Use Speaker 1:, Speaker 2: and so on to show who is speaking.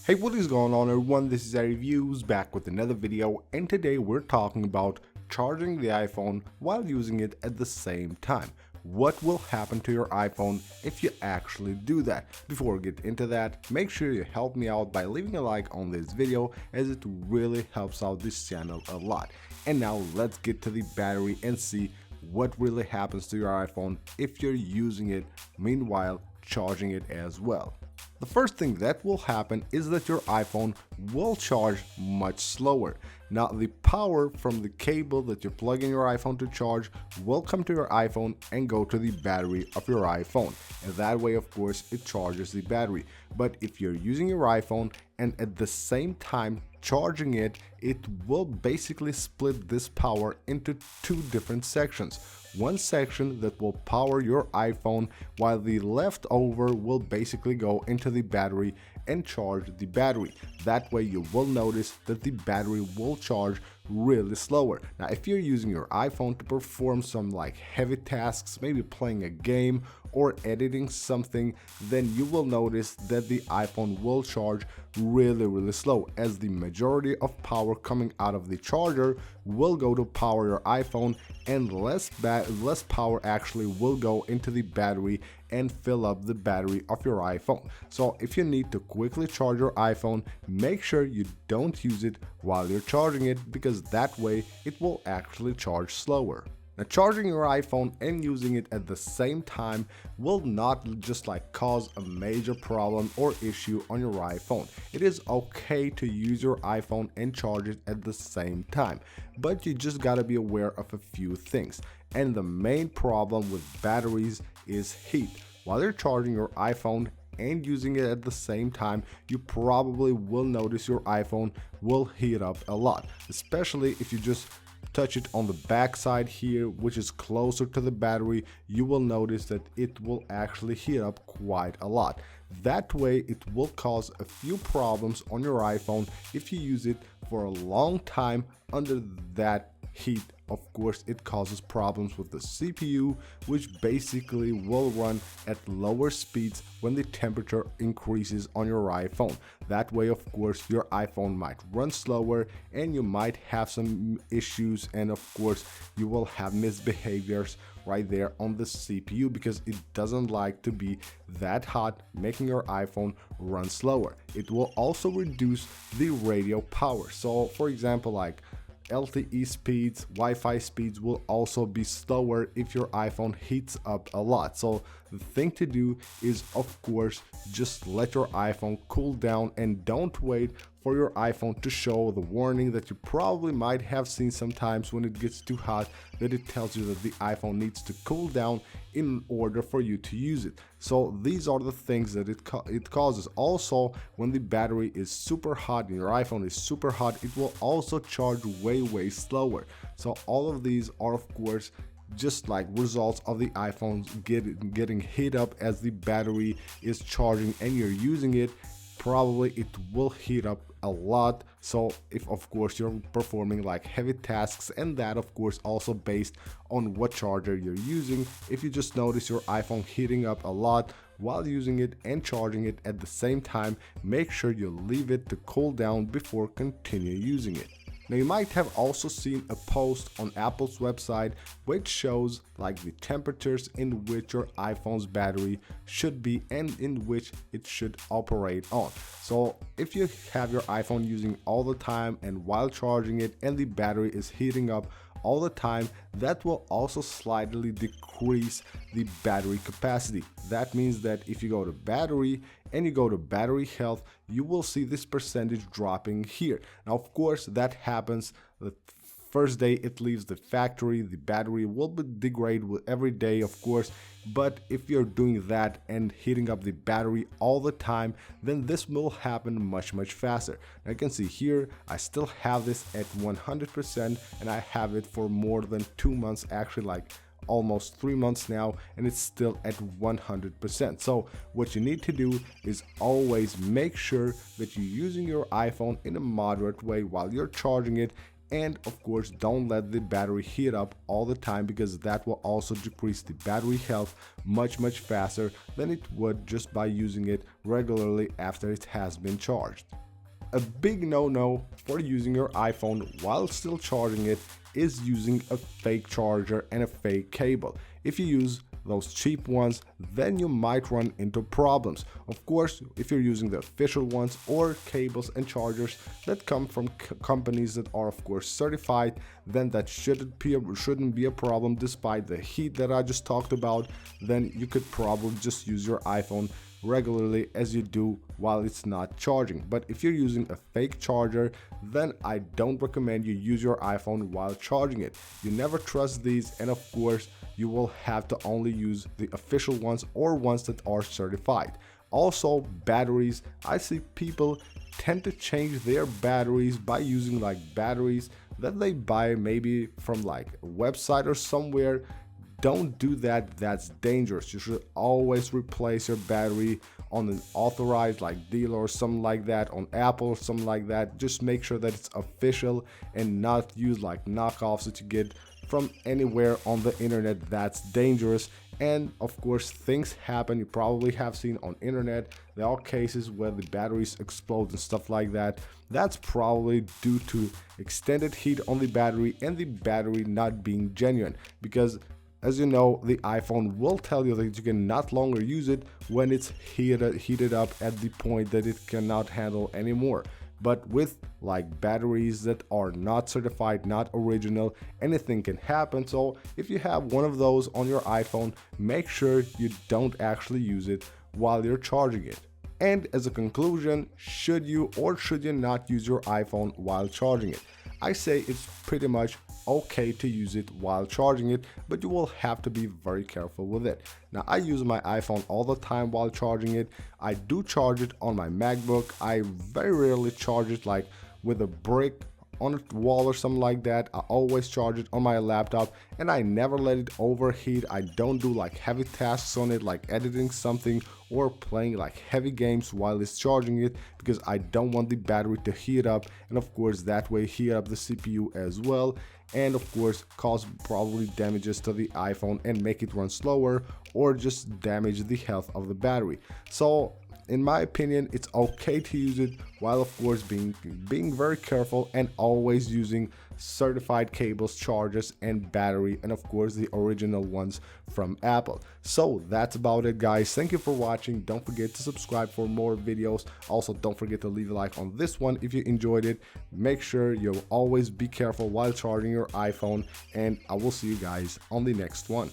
Speaker 1: Hey, what is going on everyone? This is Reviews back with another video, and today we're talking about charging the iPhone while using it at the same time. What will happen to your iPhone if you actually do that? Before we get into that, make sure you help me out by leaving a like on this video, as it really helps out this channel a lot. And now let's get to the battery and see what really happens to your iPhone if you're using it meanwhile charging it as well. The first thing that will happen is that your iPhone will charge much slower. Now, the power from the cable that you plug in your iPhone to charge will come to your iPhone and go to the battery of your iPhone. And that way, of course, it charges the battery. But if you're using your iPhone and at the same time charging it, it will basically split this power into two different sections. One section that will power your iPhone, while the leftover will basically go into the battery and charge the battery. That way you will notice that the battery will charge really slower. Now, if you're using your iPhone to perform some heavy tasks, maybe playing a game or editing something, then you will notice that the iPhone will charge really slow, as the majority of power coming out of the charger will go to power your iPhone, and less power actually will go into the battery and fill up the battery of your iPhone. So if you need to quickly charge your iPhone, make sure you don't use it while you're charging it, because that way it will actually charge slower. Now, charging your iPhone and using it at the same time will not just cause a major problem or issue on your iPhone. It is okay to use your iPhone and charge it at the same time, but you just gotta be aware of a few things. And the main problem with batteries is heat. While you're charging your iPhone and using it at the same time, you probably will notice your iPhone will heat up a lot, especially if you just touch it on the back side here, which is closer to the battery. You will notice that it will actually heat up quite a lot. That way it will cause a few problems on your iPhone if you use it for a long time under that heat. Of course, it causes problems with the CPU, which basically will run at lower speeds when the temperature increases on your iPhone. That way, of course, your iPhone might run slower and you might have some issues, and of course you will have misbehaviors right there on the CPU, because it doesn't like to be that hot, making your iPhone run slower. It will also reduce the radio power. So for example, LTE speeds, Wi-Fi speeds will also be slower if your iPhone heats up a lot. So the thing to do is, of course, just let your iPhone cool down, and don't wait for your iPhone to show the warning that you probably might have seen sometimes when it gets too hot, that it tells you that the iPhone needs to cool down in order for you to use it. So these are the things that it causes. Also, when the battery is super hot and your iPhone is super hot, it will also charge way slower. So all of these are, of course, just results of the iPhones getting heat up as the battery is charging and you're using it. Probably it will heat up a lot. So if of course you're performing heavy tasks, and that of course also based on what charger you're using. If you just notice your iPhone heating up a lot while using it and charging it at the same time, make sure you leave it to cool down before continue using it. Now, you might have also seen a post on Apple's website which shows the temperatures in which your iPhone's battery should be and in which it should operate on. So if you have your iPhone using all the time and while charging it and the battery is heating up all the time, that will also slightly decrease the battery capacity. That means that if you go to battery and you go to battery health, you will see this percentage dropping here. Now, of course, that happens the first day it leaves the factory. The battery will degrade with every day, of course, but if you're doing that and heating up the battery all the time, then this will happen much faster. Now, you can see here I still have this at 100%, and I have it for more than 2 months, actually almost 3 months now, and it's still at 100%. So what you need to do is always make sure that you're using your iPhone in a moderate way while you're charging it, And of course, don't let the battery heat up all the time, because that will also decrease the battery health much faster than it would just by using it regularly after it has been charged. A big no-no for using your iPhone while still charging it is using a fake charger and a fake cable. If you use those cheap ones, then you might run into problems. Of course, if you're using the official ones or cables and chargers that come from companies that are of course certified, then that shouldn't be a problem despite the heat that I just talked about. Then you could probably just use your iPhone regularly as you do while it's not charging. But if you're using a fake charger, then I don't recommend you use your iPhone while charging it. You never trust these, and of course you will have to only use the official ones or ones that are certified. Also, batteries. I see people tend to change their batteries by using like batteries that they buy maybe from like a website or somewhere. Don't do that, that's dangerous. You should always replace your battery on an authorized like dealer or something like that, on Apple or something like that. Just make sure that it's official and not use like knockoffs that you get from anywhere on the internet. That's dangerous. And of course, things happen. You probably have seen on internet, there are cases where the batteries explode and stuff like that. That's probably due to extended heat on the battery and the battery not being genuine, because as you know, the iPhone will tell you that you can not longer use it when it's heated up at the point that it cannot handle anymore. But with like batteries that are not certified, not original, anything can happen. So if you have one of those on your iPhone, make sure you don't actually use it while you're charging it. And as a conclusion, should you or should you not use your iPhone while charging it? I say it's pretty much okay to use it while charging it, but you will have to be very careful with it. Now, I use my iPhone all the time while charging it. I do charge it on my MacBook. I very rarely charge it like with a brick on a wall or something like that. I always charge it on my laptop, and I never let it overheat. I don't do like heavy tasks on it, like editing something or playing like heavy games while it's charging it, because I don't want the battery to heat up, and of course that way heat up the CPU as well, and of course cause probably damages to the iPhone and make it run slower or just damage the health of the battery. So in my opinion, it's okay to use it while of course being very careful and always using certified cables, chargers, and battery, and of course the original ones from Apple. So that's about it, guys. Thank you for watching. Don't forget to subscribe for more videos. Also, don't forget to leave a like on this one if you enjoyed it. Make sure you always be careful while charging your iPhone, and I will see you guys on the next one.